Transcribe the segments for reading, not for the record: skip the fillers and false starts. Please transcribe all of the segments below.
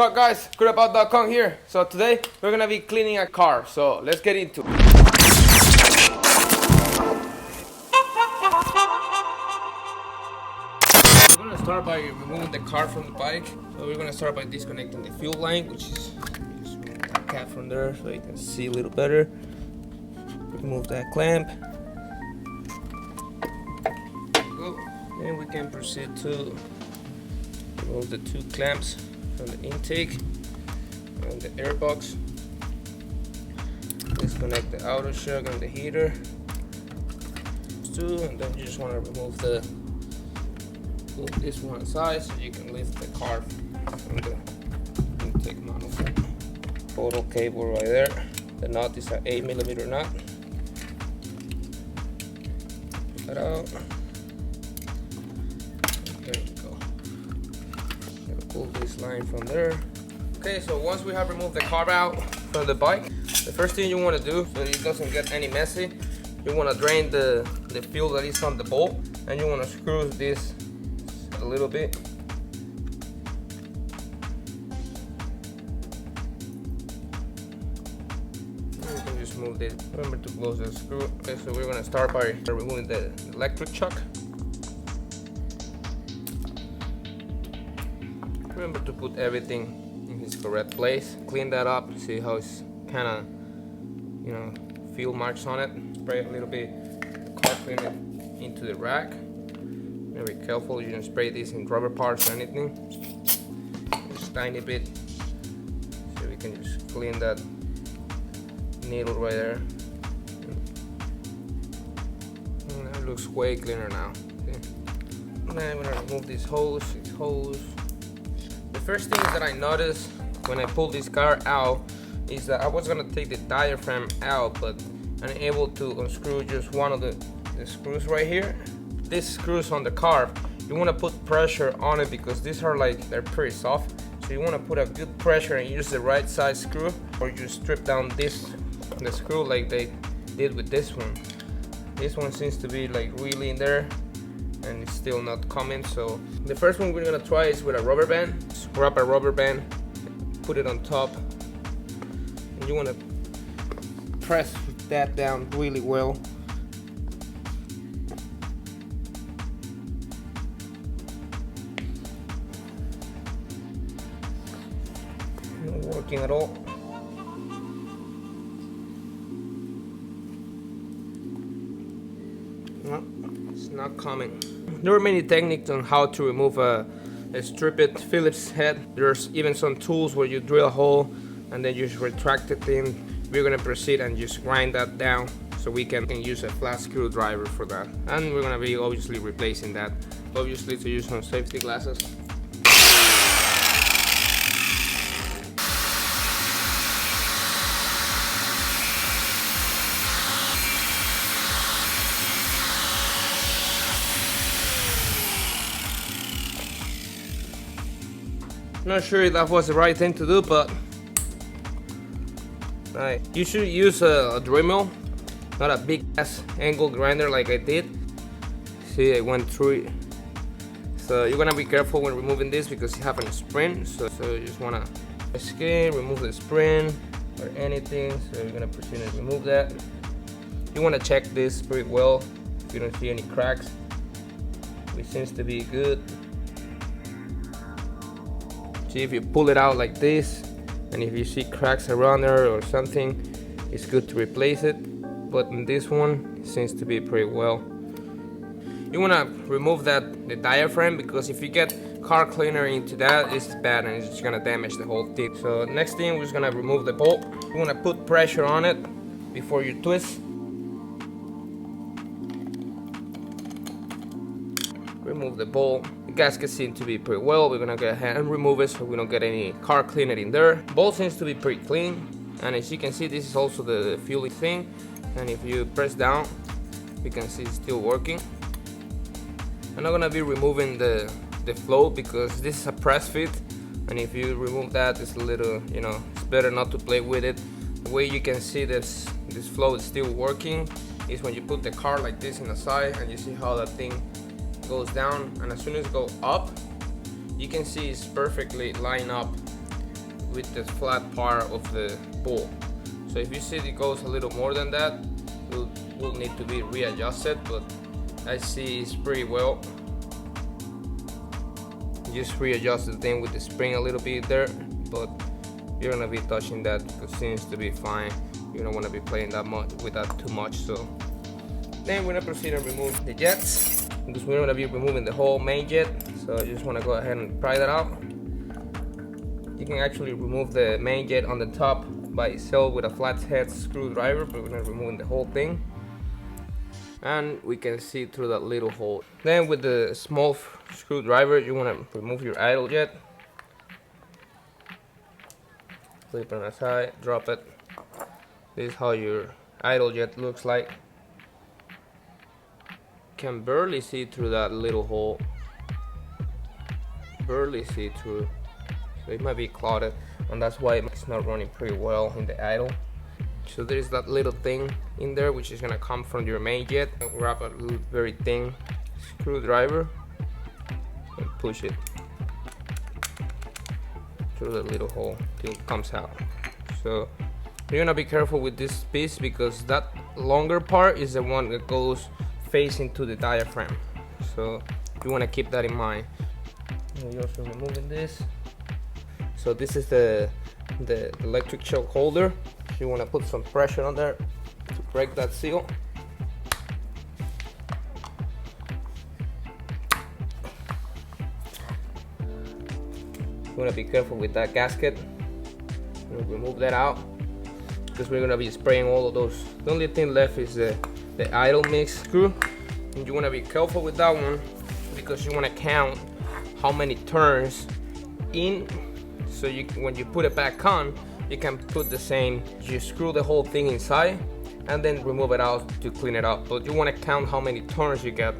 So guys, carburetor.com here. So today we're gonna be cleaning a car. So let's get into it. We're gonna start by removing the car from the bike. So we're gonna start by disconnecting the fuel line, which is just remove that cap from there so you can see a little better. Remove that clamp. Then we can proceed to remove the two clamps from the intake and the air box. Disconnect the outer shock and the heater. And then you just want to remove this one aside so you can lift the car from the intake manifold. Total cable right there. The nut is an 8mm nut. Pull that out. There you go. Pull this line from there. Okay, so once we have removed the carb out from the bike, the first thing you want to do so it doesn't get any messy, you want to drain the fuel that is on the bolt, and you want to screw this a little bit. And you can just move this. Remember to close the screw. Okay, so we're going to start by removing the electric chuck. Remember to put everything in its correct place. Clean that up. See how it's kind of, fuel marks on it. Spray a little bit car cleaner into the rack. Be careful. You don't spray this in rubber parts or anything. Just a tiny bit, so we can just clean that needle right there. And that looks way cleaner now. Okay. And then I'm gonna remove this hose. The first thing that I noticed when I pulled this car out is that I was gonna take the diaphragm out, but I'm able to unscrew just one of the screws right here. These screws on the car, you wanna put pressure on it because these are they're pretty soft. So you wanna put a good pressure and use the right size screw, or you strip down the screw like they did with this one. This one seems to be really in there, and it's still not coming. So the first one we're gonna try is with a rubber band. Just wrap a rubber band, put it on top, and you wanna press that down really well. Not working at all. No, it's not coming. There are many techniques on how to remove a stripped Phillips head. There's even some tools where you drill a hole and then you just retract it in. We're gonna proceed and just grind that down so we can use a flat screwdriver for that. And we're gonna be obviously replacing that. Obviously to use some safety glasses. Not sure if that was the right thing to do, but you should use a Dremel, not a big ass angle grinder like I did. See, I went through it. So you're gonna be careful when removing this because you have a spring. So you just wanna remove the spring or anything. So you're gonna proceed and remove that. You wanna check this pretty well. If you don't see any cracks, it seems to be good. See, if you pull it out like this, and if you see cracks around there or something, it's good to replace it. But in this one, it seems to be pretty well. You wanna remove the diaphragm, because if you get car cleaner into that, it's bad and it's just gonna damage the whole thing. So next thing, we're just gonna remove the bolt. You wanna put pressure on it before you twist. Remove the bolt. The gasket seems to be pretty well. We're gonna go ahead and remove it so we don't get any car cleaner in there. Bolt seems to be pretty clean, and as you can see, this is also the fuel thing. And if you press down, you can see it's still working. I'm not gonna be removing the float because this is a press fit, and if you remove that, it's a little, it's better not to play with it. The way you can see this float is still working is when you put the car like this in the side, and you see how that thing goes down, and as soon as it goes up, you can see it's perfectly lined up with the flat part of the bowl. So if you see it goes a little more than that, it will need to be readjusted, but I see it's pretty well. Just readjust the thing with the spring a little bit there, but you're gonna be touching that because it seems to be fine. You don't want to be playing that much with that too much. So then we're gonna proceed and remove the jets, because we're gonna be removing the whole main jet. So I just want to go ahead and pry that out. You can actually remove the main jet on the top by itself with a flathead screwdriver, but we're gonna remove the whole thing, and we can see through that little hole. Then with the small screwdriver, you want to remove your idle jet. Flip it on the side, drop it. This is how your idle jet looks like. Can barely see through that little hole. Barely see through. So it might be clouded, and that's why it's not running pretty well in the idle. So there's that little thing in there which is gonna come from your main jet. Grab a little very thin screwdriver and push it through the little hole till it comes out. So you're gonna be careful with this piece because that longer part is the one that goes facing to the diaphragm. So you wanna keep that in mind. You're also removing this. So this is the electric choke holder. You want to put some pressure on there to break that seal. You want to be careful with that gasket. We'll remove that out because we're going to be spraying all of those. The only thing left is the idle mix screw, and you want to be careful with that one because you want to count how many turns in, so when you put it back on, you can put the same, you screw the whole thing inside and then remove it out to clean it up. But you want to count how many turns you get.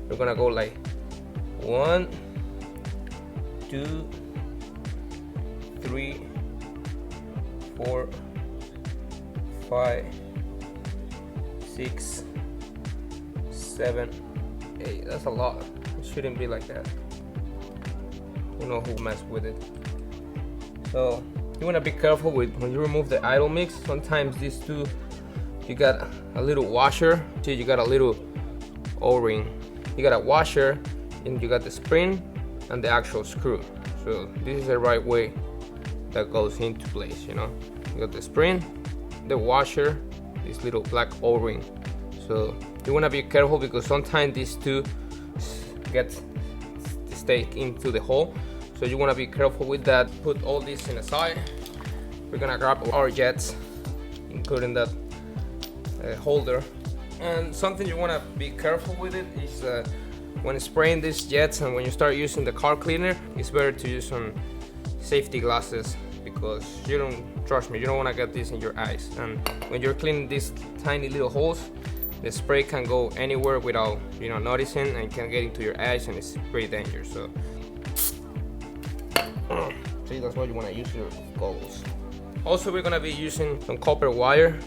You're gonna go like 1, 2, 3, 4, 5, 6, 7, 8. That's a lot. It shouldn't be like that. You know who messed with it. So you want to be careful with when you remove the idle mix. Sometimes these two, you got a little washer. See, you got a little O-ring. You got a washer, and you got the spring and the actual screw. So this is the right way that goes into place. You know, you got the spring, the washer, this little black O-ring. So you want to be careful because sometimes these two stay into the hole. So you want to be careful with that. Put all this in the side. We're gonna grab our jets, including that holder. And something you want to be careful with it is when spraying these jets and when you start using the car cleaner, it's better to use some safety glasses because trust me, you don't want to get this in your eyes. And when you're cleaning these tiny little holes, the spray can go anywhere without noticing, and can get into your eyes, and it's pretty dangerous. So see, that's why you want to use your goggles. Also, we're gonna be using some copper wire.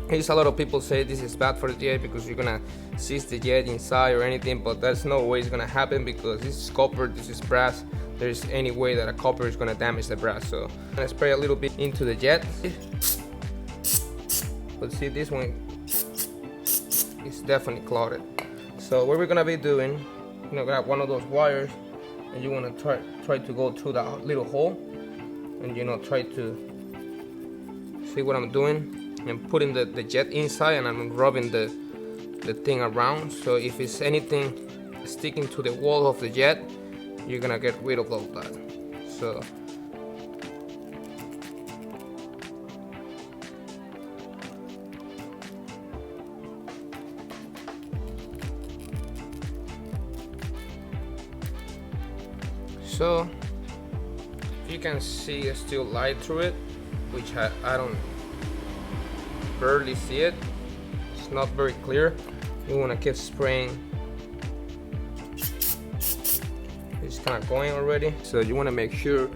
Here's a lot of people say this is bad for the jet because you're gonna seize the jet inside or anything, but that's no way it's gonna happen because this is copper, this is brass. There's any way that a copper is gonna damage the brass. So I'm gonna spray a little bit into the jet. But see, this one is definitely clouded. So what we're gonna be doing, you're gonna grab one of those wires, and you want to try to go through that little hole, and try to see what I'm doing. I'm putting the jet inside, and I'm rubbing the thing around. So if it's anything sticking to the wall of the jet, you're gonna get rid of all that. So you can see it's still light through it, which I don't barely see it. It's not very clear. You want to keep spraying. It's kind of going already, so you want to make sure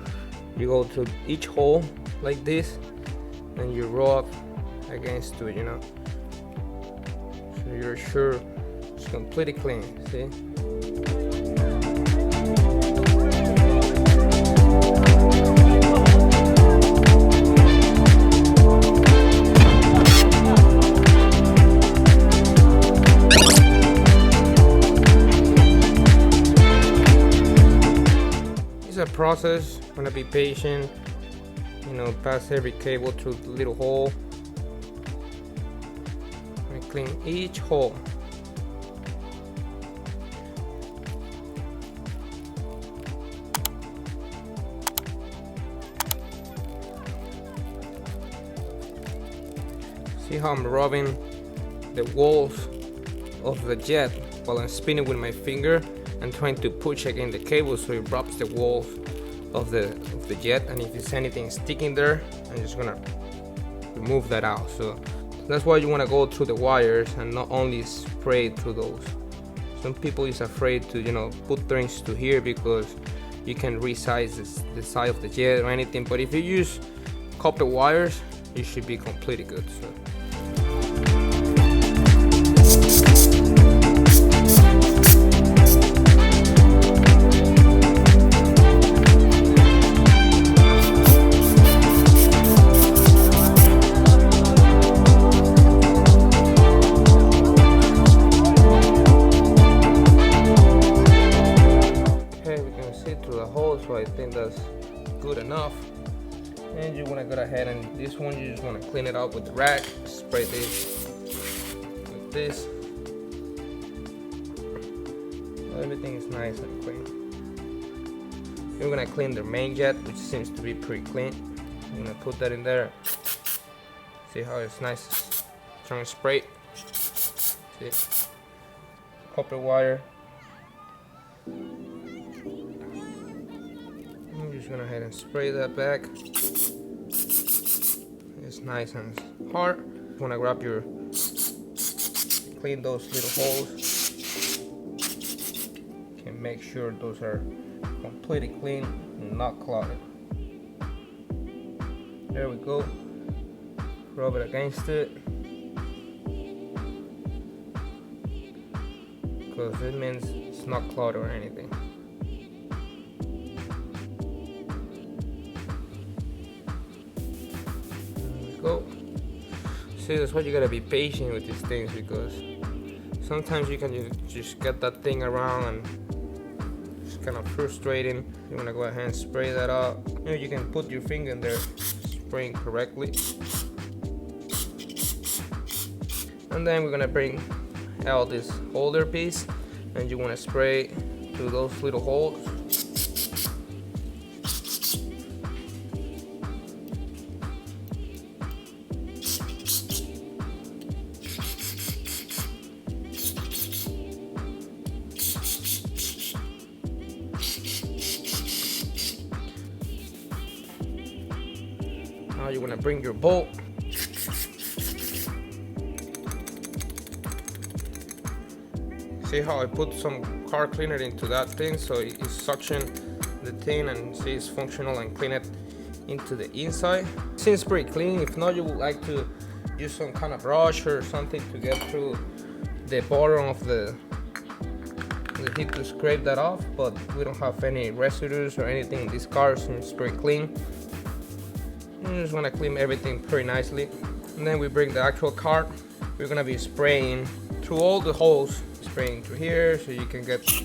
you go to each hole like this and you rub against it, so you're sure it's completely clean. See? process. Gonna be patient, you know, pass every cable through the little hole. I'm gonna clean each hole. See how I'm rubbing the walls of the jet while I'm spinning with my finger and trying to push against the cable so it rubs the walls of the jet, and if there's anything sticking there, I'm just gonna remove that out. So that's why you want to go through the wires and not only spray through those. Some people is afraid to, you know, put things to here because you can resize the side of the jet or anything, but if you use copper wires, you should be completely good. So I think that's good enough. And you want to go ahead and this one, you just want to clean it up with the rag. Spray this with this. Everything is nice and clean. You're gonna clean the main jet, which seems to be pretty clean. I'm gonna put that in there. See how it's nice, strong spray. See, copper wire. I'm just gonna go ahead and spray that back. It's nice and hard. You wanna grab your, clean those little holes. You can make sure those are completely clean and not clogged. There we go. Rub it against it, because it means it's not clogged or anything. Go. See, that's why you gotta be patient with these things, because sometimes you can just get that thing around and it's kind of frustrating. You wanna go ahead and spray that up. You know, you can put your finger in there, spraying correctly. And then we're gonna bring out this holder piece, and you wanna spray through those little holes. Now you want to bring your bolt. See how I put some car cleaner into that thing, so it suction the thing and see it's functional, and clean it into the inside. Seems pretty clean. If not, you would like to use some kind of brush or something to get through the bottom of the heat to scrape that off, but we don't have any residues or anything in this car. Seems pretty clean. You just want to clean everything pretty nicely, and then we bring the actual cart. We're gonna be spraying through all the holes, spraying through here, so you can get see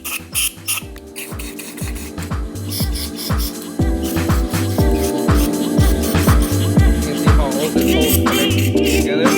how all the holes connect together.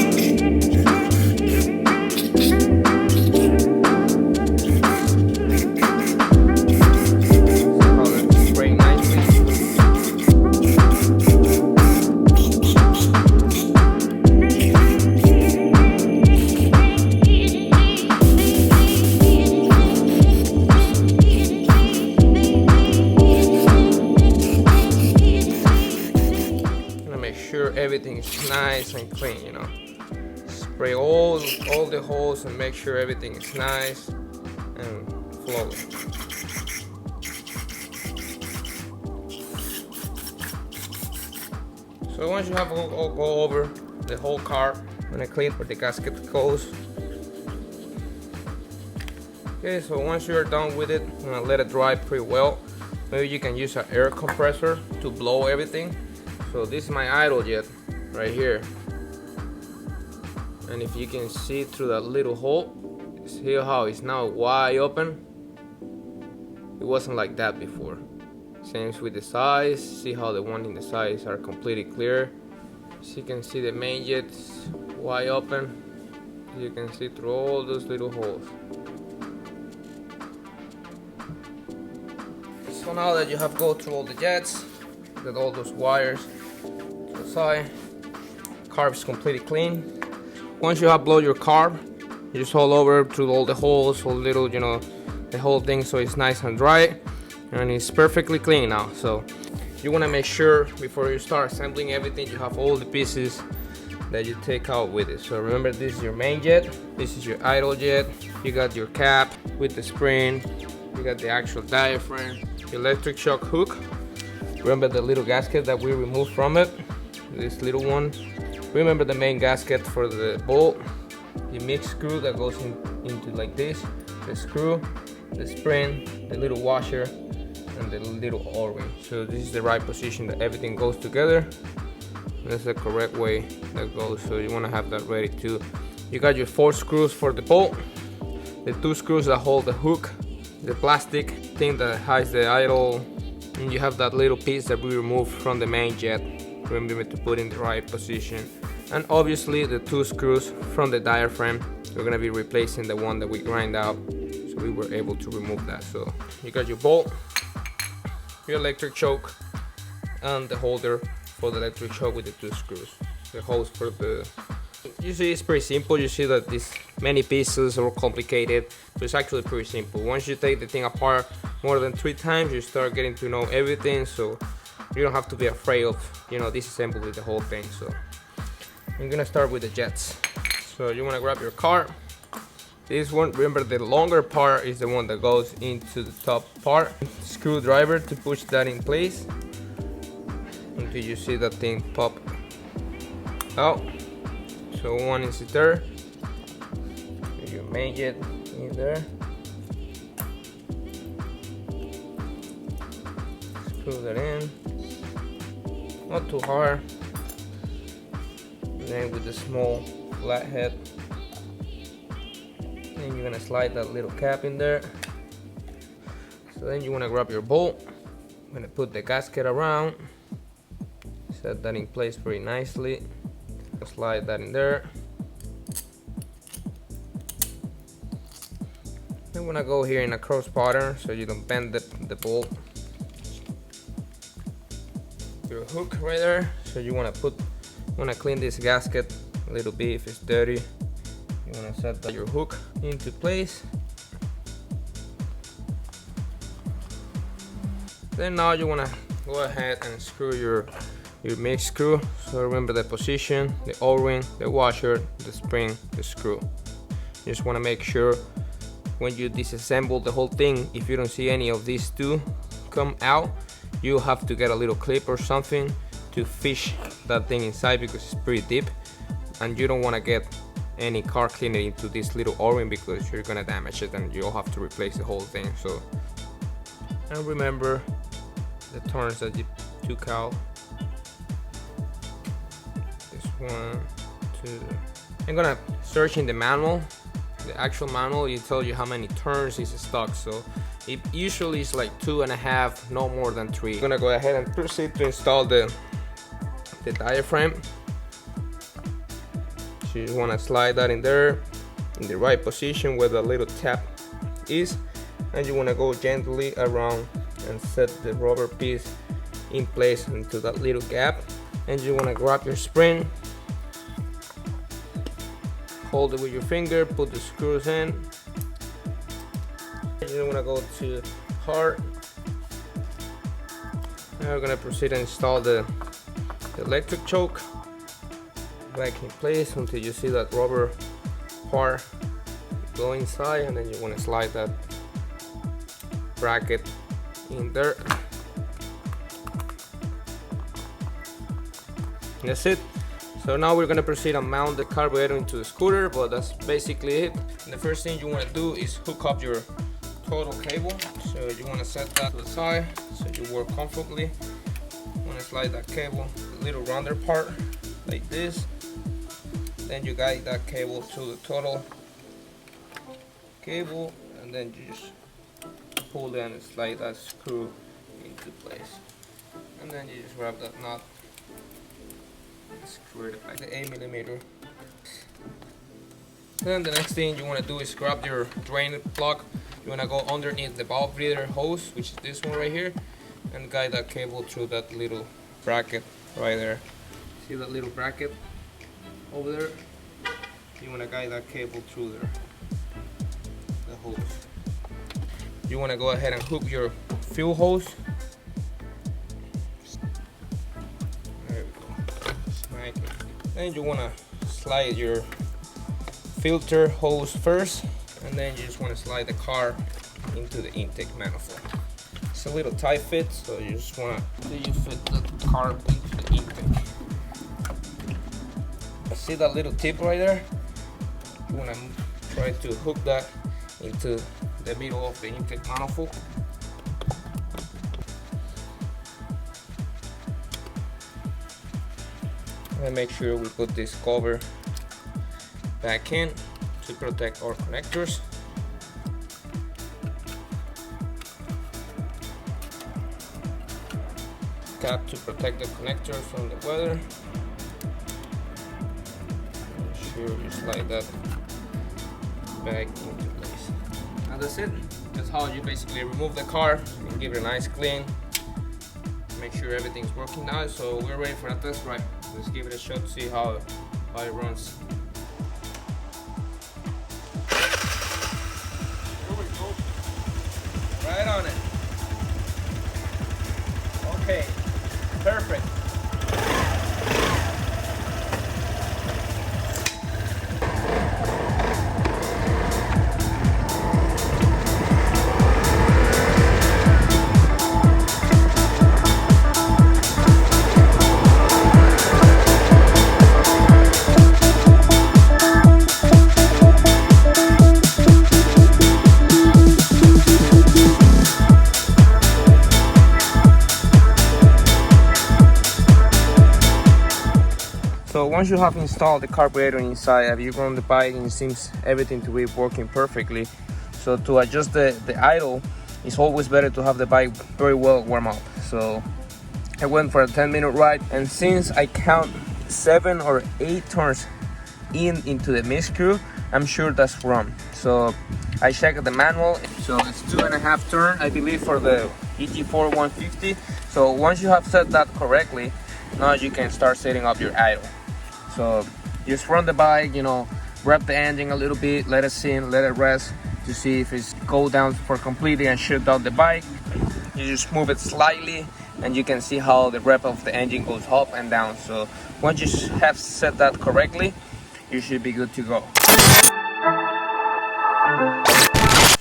Everything is nice and clean, you know. Spray all the holes and make sure everything is nice and flawless. So once you have all go over the whole car, I'm gonna clean where the gasket goes. Okay, so once you're done with it, I'm gonna let it dry pretty well. Maybe you can use an air compressor to blow everything. So this is my idle jet right here, and if you can see through that little hole, see how it's now wide open. It wasn't like that before. See Same with the sides. See how the one in the sides are completely clear. So you can see the main jets wide open. You can see through all those little holes. So now that you have go through all the jets, get all those wires to the side, carb is completely clean. Once you have blow your carb, you just hold over through all the holes, all little, you know, the whole thing, so it's nice and dry, and it's perfectly clean now. So you want to make sure before you start assembling everything, you have all the pieces that you take out with it. So remember, this is your main jet, this is your idle jet, you got your cap with the spring, you got the actual diaphragm, electric shock hook. Remember the little gasket that we removed from it, this little one. Remember the main gasket for the bolt, the mix screw that goes into like this, the screw, the spring, the little washer, and the little O-ring. So this is the right position that everything goes together. That's the correct way that goes, so you want to have that ready too. You got your 4 screws for the bolt, the 2 screws that hold the hook, the plastic thing that hides the idle, and you have that little piece that we removed from the main jet. Remember to put in the right position. And obviously the 2 screws from the diaphragm. We're going to be replacing the one that we grind out, so we were able to remove that. So you got your bolt, your electric choke, and the holder for the electric choke with the 2 screws. The hose for the... You see, it's pretty simple. You see that these many pieces are complicated, but it's actually pretty simple. Once you take the thing apart more than 3 times, you start getting to know everything, so you don't have to be afraid of, you know, disassembling the whole thing. So I'm gonna start with the jets. So you want to grab your car. This one, remember, the longer part is the one that goes into the top part. Screwdriver to push that in place until you see that thing pop out. So one is there, your main jet in there, screw that in, not too hard, and then with the small flat head, then you're gonna slide that little cap in there. So then you wanna grab your bolt, I'm gonna put the gasket around, set that in place pretty nicely. Slide that in there. Then when I go here in a cross pattern so you don't bend the bolt. Your hook right there. So you want to clean this gasket a little bit if it's dirty. You want to set your hook into place. Then now you want to go ahead and screw your mix screw. So remember the position, the O-ring, the washer, the spring, the screw. You just want to make sure when you disassemble the whole thing, if you don't see any of these 2 come out, you have to get a little clip or something to fish that thing inside, because it's pretty deep and you don't want to get any car cleaner into this little O-ring, because you're gonna damage it and you'll have to replace the whole thing. So, and remember the turns that you took out. 1, 2. I'm gonna search in the manual. The actual manual, it tells you how many turns is stuck, so it usually is like 2.5, no more than 3. I'm gonna go ahead and proceed to install the diaphragm. So you want to slide that in there in the right position where the little tap is, and you want to go gently around and set the rubber piece in place into that little gap. And you want to grab your spring, hold it with your finger, put the screws in. You want to go to hard. Now we're going to proceed and install the electric choke back in place until you see that rubber part go inside, and then you want to slide that bracket in there. That's it. So now we're gonna proceed and mount the carburetor into the scooter, but that's basically it. And the first thing you want to do is hook up your total cable. So you want to set that to the side so you work comfortably. You want to slide that cable, the little rounder part, like this. Then you guide that cable to the total cable, and then you just pull down and slide that screw in into place. And then you just grab that knot, screw it like the 8mm. Then the next thing you want to do is grab your drain plug. You want to go underneath the valve breather hose, which is this one right here, and guide that cable through that little bracket right there. See that little bracket over there? You want to guide that cable through there, the hose. You want to go ahead and hook your fuel hose. There we go. Smack it. Then you want to slide your filter hose first, and then you just want to slide the carb into the intake manifold. It's a little tight fit, so you just want to fit the carb into the intake. See that little tip right there? You want to try to hook that into the middle of the intake manifold. And make sure we put this cover back in to protect our connectors. Cap to protect the connectors from the weather. Make sure you slide that back into place. And that's it. That's how you basically remove the car and give it a nice clean. Make sure everything's working now. So we're ready for a test drive. Let's give it a shot to see how it runs. Here we go. Right on it. Okay, perfect. So once you have installed the carburetor inside, if you run the bike and it seems everything to be working perfectly. So to adjust the idle, it's always better to have the bike very well warm up. So I went for a 10-minute ride, and since I count 7 or 8 turns into the mid screw, I'm sure that's wrong. So I checked the manual, so it's 2.5 turns, I believe, for the ET4 150. So once you have set that correctly, now you can start setting up your idle. So just run the bike, you know, rev the engine a little bit, let it sit, let it rest to see if it's go down for completely and shut down the bike. You just move it slightly and you can see how the rev of the engine goes up and down. So once you have set that correctly, you should be good to go.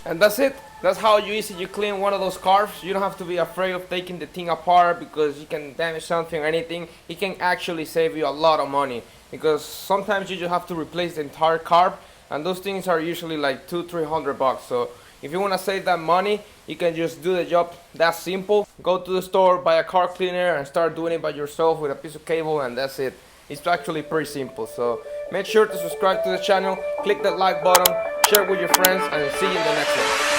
And that's it. That's how you clean one of those cars. You don't have to be afraid of taking the thing apart because you can damage something or anything. It can actually save you a lot of money, because sometimes you just have to replace the entire carb, and those things are usually like $200-300 bucks. So if you want to save that money, you can just do the job that simple. Go to the store, buy a car cleaner, and start doing it by yourself with a piece of cable, and that's it. It's actually pretty simple. So make sure to subscribe to the channel, click that like button, share it with your friends, and see you in the next one.